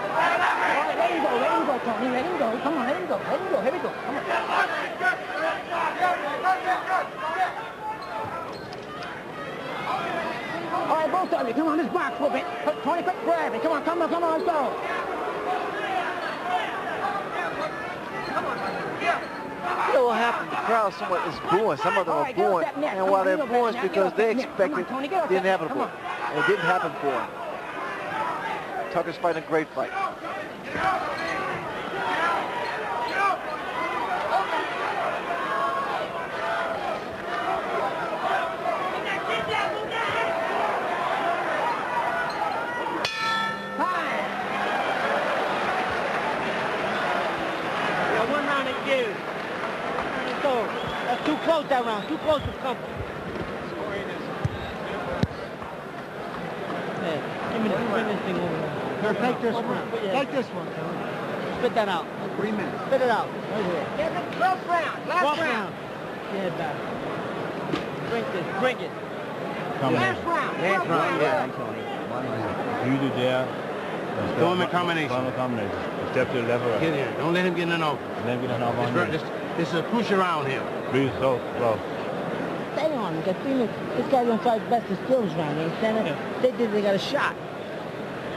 All right, let him go, Tony. Let him go. Come on, let him go. Let him go. Here we go. Come on. All right, both of you, come on, this box for a bit. Tony, quick grab it. Come on, let's go. You know what happened? The crowd somewhat is booing. Some of them are booing. And while they're booing, it's because they expected the inevitable. And it didn't happen for him. Tucker's fighting a great fight. That's too close that round. Too close to comfort. Hey, give me this thing over there. Take this one. Take this one. Spit that out. 3 minutes. Spit it out. Right here. Last round. Last round. Yeah, back. Drink this. Drink it. Last round. Yeah. You do there. Throw him in combination. Step to the left or right. Get in. Don't let him get in over. Let him get in over. This is a push around him. Breathe so slow. Stay on him. This guy's gonna fight best of skills round. You understand? Yeah. They got a shot.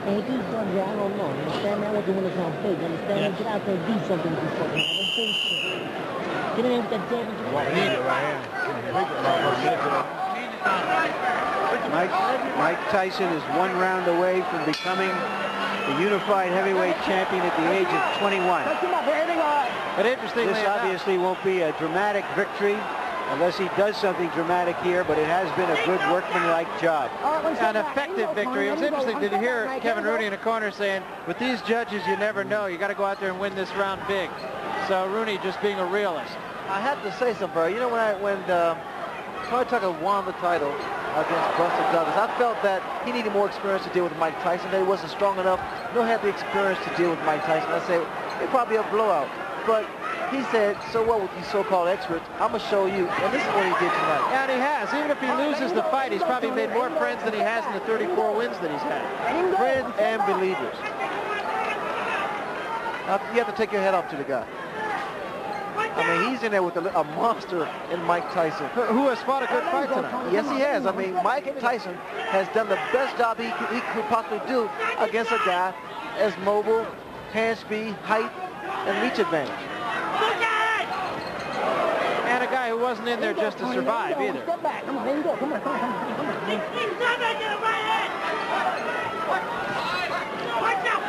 And with these guns, I don't know. You understand? Man, I want the winners on stage. You understand? Yeah. Get out there and do something with this fucking man. Don't bullshit. Get in there with that damn. Mike Tyson is 1 round away from becoming the unified heavyweight champion at the age of 21. But interestingly, this obviously won't be a dramatic victory unless he does something dramatic here, but it has been a good workmanlike job. An effective victory. It was interesting to hear Kevin Rooney in the corner saying, with these judges, you never know. You got to go out there and win this round big. So Rooney just being a realist. I have to say something, bro. You know, when Tony Tucker won the title against Buster Douglas, I felt that he needed more experience to deal with Mike Tyson, that he wasn't strong enough, nor had the experience to deal with Mike Tyson. I said, it'd probably be a blowout. But he said, so what with these so-called experts? I'm going to show you. And this is what he did tonight. And he has. Even if he loses the fight, he's probably made more friends than he has in the 34 wins that he's had. Friends and believers. You have to take your head off to the guy. I mean, he's in there with a monster in Mike Tyson. Who has fought a good fight tonight. Yes, he has. I mean, Mike Tyson has done the best job he could possibly do against a guy as mobile, hand speed, height, and reach advantage. And a guy who wasn't in there just to survive either. Step back. Come on, let him go. Come on. Watch out.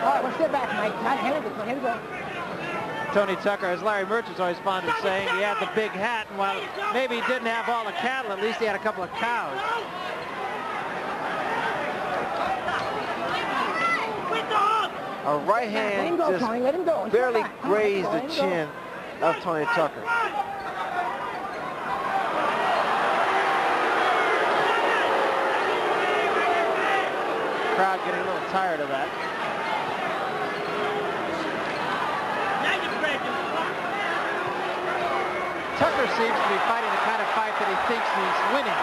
All right, well, step back, Mike. Here we go. Tony Tucker, as Larry Merchant's always fond of saying, he had the big hat, and while maybe he didn't have all the cattle, at least he had a couple of cows. A right hand just barely grazed the chin of Tony Tucker. Crowd getting a little tired of that. Tucker seems to be fighting the kind of fight that he thinks he's winning.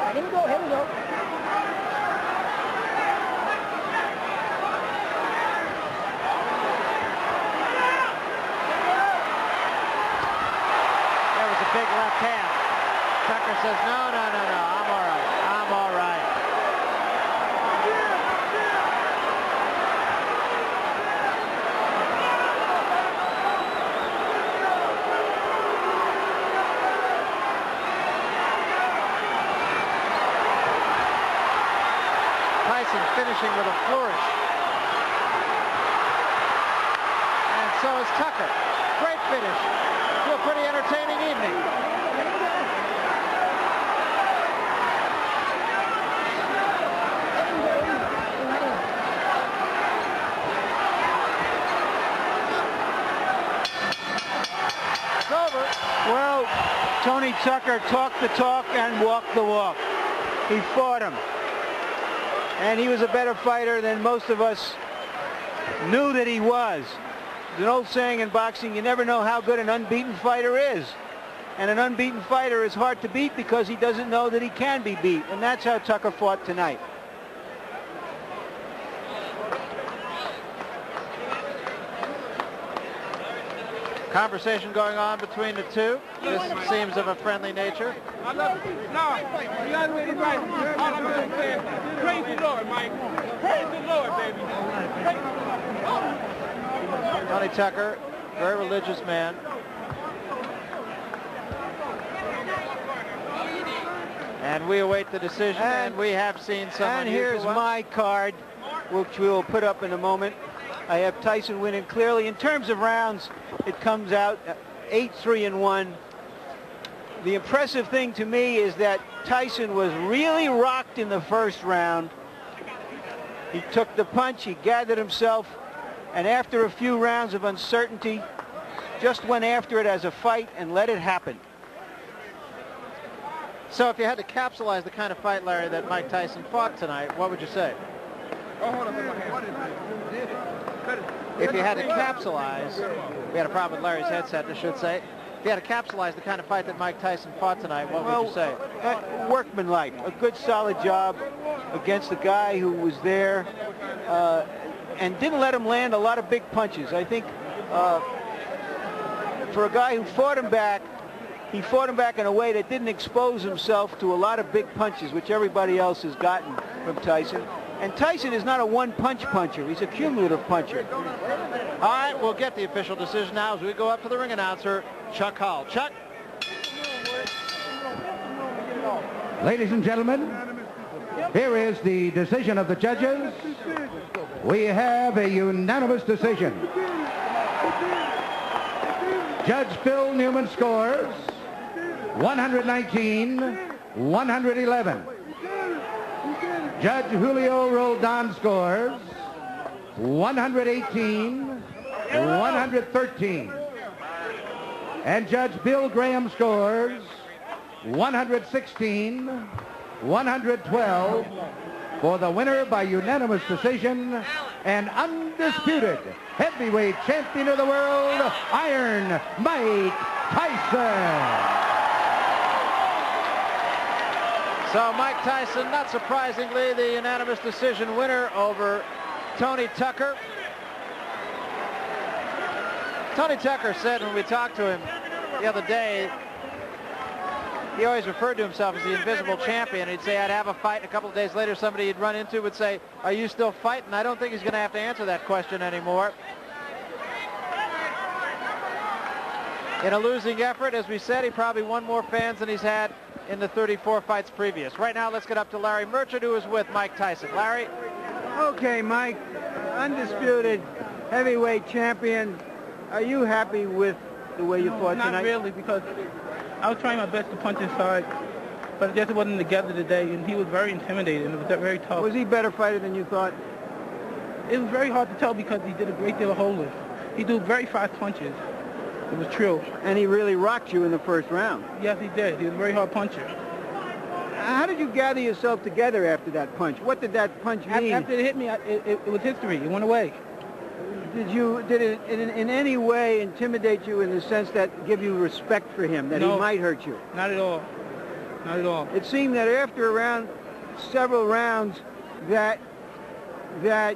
Let him go. Here we go. There was a big left hand. Tucker says, no, I'm all right. I'm all right. Tyson finishing with a flourish. And so is Tucker. Great finish to a pretty entertaining evening. It's over. Well, Tony Tucker talked the talk and walked the walk. He fought him. And he was a better fighter than most of us knew that he was. There's an old saying in boxing, you never know how good an unbeaten fighter is. And an unbeaten fighter is hard to beat because he doesn't know that he can be beat. And that's how Tucker fought tonight. Conversation going on between the two. This seems of a friendly nature. I love you. No, you got to get it right. All I'm going to say is, praise the Lord, Mike. Praise the Lord, baby. Praise the Lord. Tony Tucker, very religious man. And we await the decision, and we have seen some And unusual here's ones. my card, which we'll put up in a moment. I have Tyson winning clearly. In terms of rounds, it comes out 8-3-1. The impressive thing to me is that Tyson was really rocked in the first round. He took the punch, he gathered himself, and after a few rounds of uncertainty, just went after it as a fight and let it happen. So if you had to capsulize the kind of fight, Larry, that Mike Tyson fought tonight, what would you say? If you had to capsulize, we had a problem with Larry's headset, I should say. If you had to capsulize the kind of fight that Mike Tyson fought tonight, what would you say? Workmanlike, a good solid job against a guy who was there and didn't let him land a lot of big punches. I think for a guy who fought him back, he fought him back in a way that didn't expose himself to a lot of big punches, which everybody else has gotten from Tyson. And Tyson is not a one-punch puncher. He's a cumulative puncher. All right, we'll get the official decision now as we go up to the ring announcer, Chuck Hull. Chuck? Ladies and gentlemen, here is the decision of the judges. We have a unanimous decision. Judge Phil Newman scores 119-111. Judge Julio Roldan scores 118-113. And Judge Bill Graham scores 116-112 for the winner by unanimous decision and undisputed heavyweight champion of the world, Iron Mike Tyson. So Mike Tyson, not surprisingly, the unanimous decision winner over Tony Tucker. Tony Tucker said when we talked to him the other day, he always referred to himself as the invisible champion. He'd say, I'd have a fight, and a couple of days later, somebody he'd run into would say, are you still fighting? I don't think he's going to have to answer that question anymore. In a losing effort, as we said, he probably won more fans than he's had in the 34 fights previous. Right now, let's get up to Larry Merchant, who is with Mike Tyson. Larry? Okay, Mike, undisputed heavyweight champion. Are you happy with the way you fought tonight? Not really, because I was trying my best to punch inside, but it just wasn't together today, and he was very intimidating. It was very tough. Was he a better fighter than you thought? It was very hard to tell because he did a great deal of holding. He threw very fast punches. It was true. And he really rocked you in the first round. Yes, he did. He was a very hard puncher. How did you gather yourself together after that punch? What did that punch mean? After it hit me, it was history. It went away. Did it in any way intimidate you in the sense that give you respect for him, that he might hurt you? Not at all. Not at all. It seemed that after several rounds, that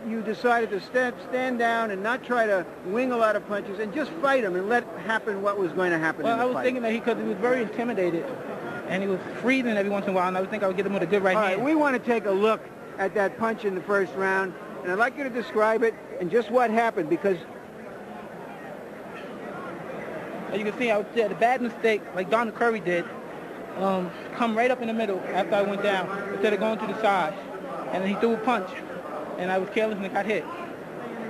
you decided to stand down and not try to wing a lot of punches and just fight him and let happen what was going to happen in the fight. I was thinking that because he was very intimidated, and he was freezing every once in a while, and I would think I would get him with a good right hand. All right, we want to take a look at that punch in the first round, and I'd like you to describe it and just what happened, because as you can see, I was at a bad mistake, like Donald Curry did, come right up in the middle after I went down, instead of going to the side. And then he threw a punch, and I was careless and I got hit.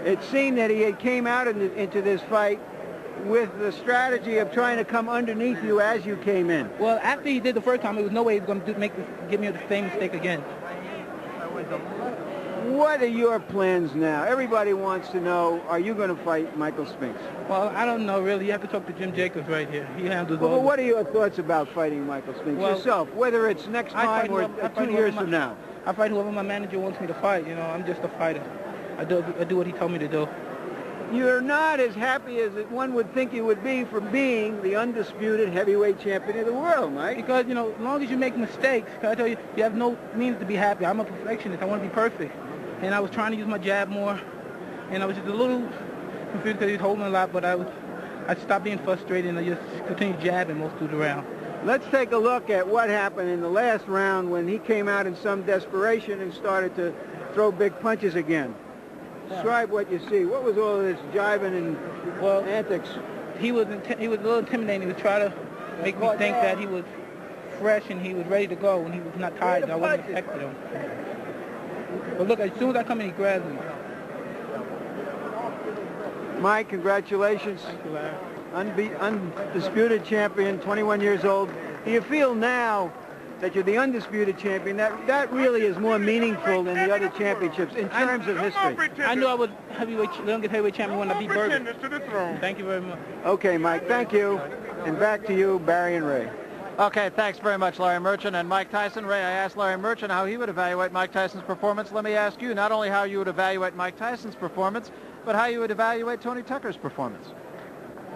it seemed that he had came out into this fight with the strategy of trying to come underneath you as you came in. Well, after he did the first time, there was no way he was going to give me the same mistake again. What are your plans now? Everybody wants to know, are you going to fight Michael Spinks? Well, I don't know, really. You have to talk to Jim Jacobs right here. He handles all Well, what are your thoughts about fighting Michael Spinks yourself, whether it's next time or 2 years from now? I fight whoever my manager wants me to fight. You know, I'm just a fighter. I do what he told me to do. You're not as happy as one would think you would be for being the undisputed heavyweight champion of the world, Mike. Because, you know, as long as you make mistakes, I tell you, you have no means to be happy. I'm a perfectionist. I want to be perfect. And I was trying to use my jab more, and I was just a little confused because he was holding a lot, but I stopped being frustrated, and I just continued jabbing most of the round. Let's take a look at what happened in the last round when he came out in some desperation and started to throw big punches again. Describe what you see. What was all of this jiving and antics? He was a little intimidating. He was trying to make me think that he was fresh and he was ready to go when he was not tired. I wasn't expecting him. But look, as soon as I come in, he grabs me. Mike, congratulations. Thank you, Larry. Undisputed champion, 21 years old. Do you feel now that you're the undisputed champion, that really is more meaningful than the other championships in terms of history? I knew I was youngest heavyweight champion when I beat Berger. Thank you very much. Okay, Mike, thank you. And back to you, Barry and Ray. Okay, thanks very much, Larry Merchant and Mike Tyson. Ray, I asked Larry Merchant how he would evaluate Mike Tyson's performance. Let me ask you not only how you would evaluate Mike Tyson's performance, but how you would evaluate Tony Tucker's performance.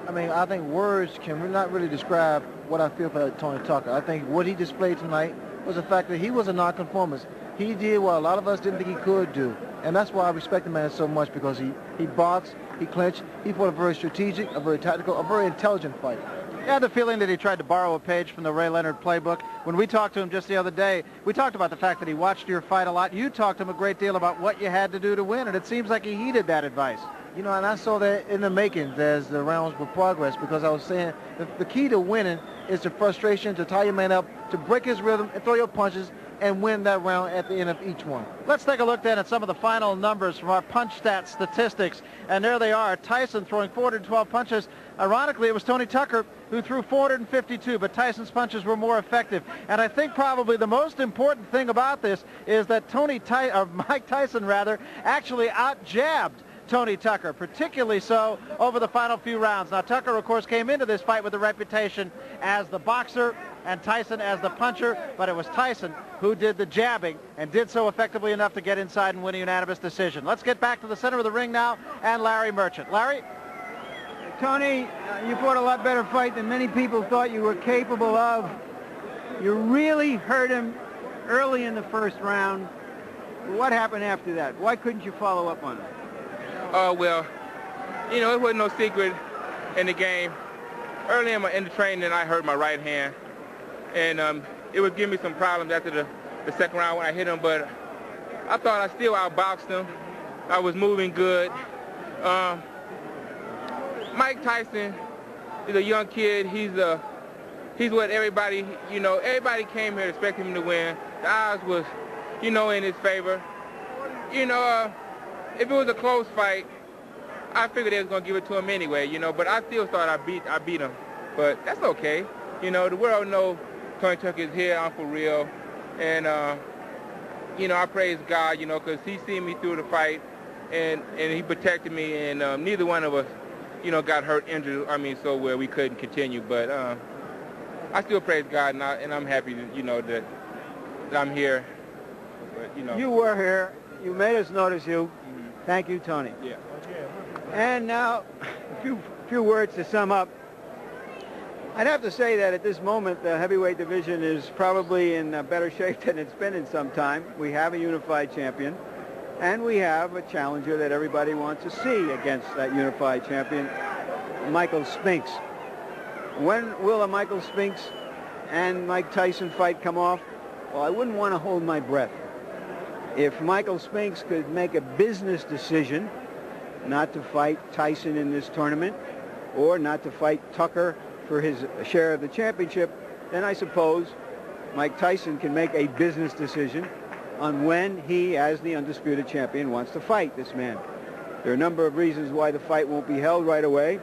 I mean, I think words can not really describe what I feel for Tony Tucker. I think what he displayed tonight was the fact that he was a nonconformist. He did what a lot of us didn't think he could do. And that's why I respect the man so much, because he boxed, he clinched, he fought a very strategic, a very tactical, a very intelligent fight. I had the feeling that he tried to borrow a page from the Ray Leonard playbook. When we talked to him just the other day, we talked about the fact that he watched your fight a lot. You talked to him a great deal about what you had to do to win, and it seems like he heeded that advice. You know, and I saw that in the makings as the rounds were progress, because I was saying the key to winning is the frustration, to tie your man up, to break his rhythm and throw your punches and win that round at the end of each one. Let's take a look then at some of the final numbers from our punch stat statistics. And there they are. Tyson throwing 412 punches. Ironically, it was Tony Tucker who threw 452, but Tyson's punches were more effective. And I think probably the most important thing about this is that Mike Tyson actually out-jabbed Tony Tucker, particularly so over the final few rounds. Now, Tucker, of course, came into this fight with a reputation as the boxer and Tyson as the puncher, but it was Tyson who did the jabbing and did so effectively enough to get inside and win a unanimous decision. Let's get back to the center of the ring now and Larry Merchant. Larry? Tony, you fought a lot better fight than many people thought you were capable of. You really hurt him early in the first round. What happened after that? Why couldn't you follow up on it? Well, you know, it wasn't no secret in the game. Early in the training, I hurt my right hand. And it would give me some problems after the second round when I hit him, but I thought I still outboxed him. I was moving good. Mike Tyson is a young kid. He's what everybody, you know, everybody came here expecting him to win. The odds was, you know, in his favor. You know, if it was a close fight, I figured they was gonna give it to him anyway, you know, but I still thought I beat him. But that's okay. You know, the world knows Tony Tucker is here, I'm for real. And, you know, I praise God, you know, because he seen me through the fight and he protected me, and neither one of us, you know, got hurt, injured, so where we couldn't continue. But I still praise God, and I'm happy, you know, that I'm here. But, you know. You were here. You made us notice you. Mm-hmm. Thank you, Tony. Yeah. And now, a few words to sum up. I'd have to say that at this moment, the heavyweight division is probably in better shape than it's been in some time. We have a unified champion, and we have a challenger that everybody wants to see against that unified champion, Michael Spinks. When will a Michael Spinks and Mike Tyson fight come off, well, I wouldn't want to hold my breath. If Michael Spinks could make a business decision not to fight Tyson in this tournament or not to fight Tucker for his share of the championship, then I suppose Mike Tyson can make a business decision on when he, as the undisputed champion, wants to fight this man. There are a number of reasons why the fight won't be held right away.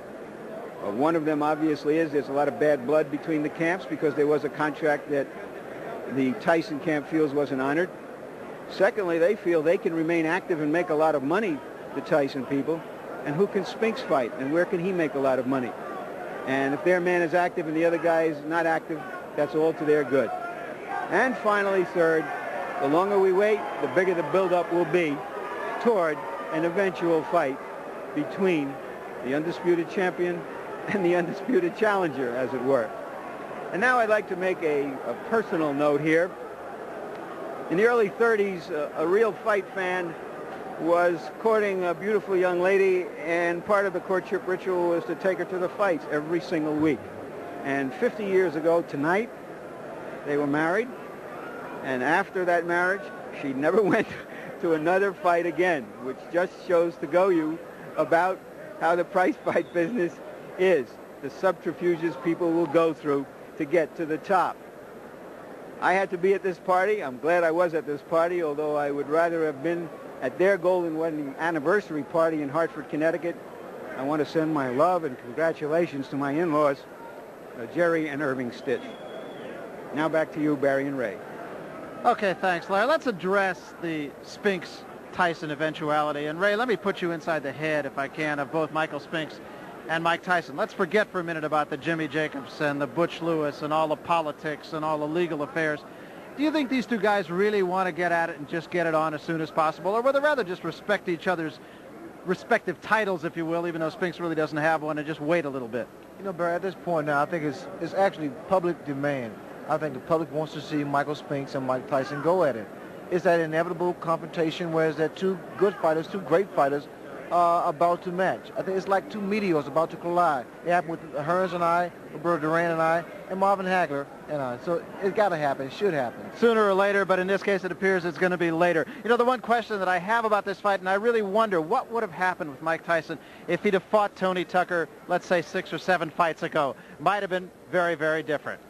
One of them obviously is there's a lot of bad blood between the camps because there was a contract that the Tyson camp feels wasn't honored. Secondly, they feel they can remain active and make a lot of money, the Tyson people. And who can Spinks fight? And where can he make a lot of money? And if their man is active and the other guy is not active, that's all to their good. And finally, third, the longer we wait, the bigger the buildup will be toward an eventual fight between the undisputed champion and the undisputed challenger, as it were. And now I'd like to make a personal note here. In the early 30s, a real fight fan was courting a beautiful young lady, and part of the courtship ritual was to take her to the fights every single week. And 50 years ago tonight, they were married, and after that marriage, she never went to another fight again, which just shows to go you about how the prize fight business is, the subterfuges people will go through to get to the top. I had to be at this party. I'm glad I was at this party, although I would rather have been at their golden wedding anniversary party in Hartford, Connecticut. I want to send my love and congratulations to my in-laws, Jerry and Irving Stitch. Now back to you, Barry and Ray. Okay, thanks, Larry. Let's address the Spinks-Tyson eventuality. And, Ray, let me put you inside the head, if I can, of both Michael Spinks and Mike Tyson. Let's forget for a minute about the Jimmy Jacobs and the Butch Lewis and all the politics and all the legal affairs. Do you think these two guys really want to get at it and just get it on as soon as possible? Or would they rather just respect each other's respective titles, if you will, even though Spinks really doesn't have one, and just wait a little bit? You know, Barry, at this point now, I think it's actually public demand. I think the public wants to see Michael Spinks and Mike Tyson go at it. It's that inevitable confrontation where there two good fighters, two great fighters, about to match. I think it's like two meteors about to collide. It happened with Hearns and I, Roberto Duran and I, and Marvin Hagler and I. So it's got to happen. It should happen. Sooner or later, but in this case it appears it's going to be later. You know, the one question that I have about this fight, and I really wonder what would have happened with Mike Tyson if he'd have fought Tony Tucker, let's say 6 or 7 fights ago. Might have been very, very different.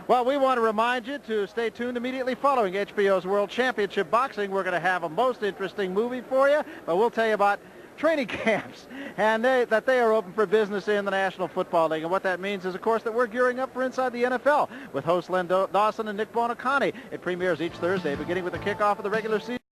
Well, we want to remind you to stay tuned immediately following HBO's World Championship Boxing. We're going to have a most interesting movie for you, but we'll tell you about training camps and that they are open for business in the National Football League. And what that means is, of course, that we're gearing up for Inside the NFL with hosts Len Dawson and Nick Buonaconti. It premieres each Thursday, beginning with the kickoff of the regular season.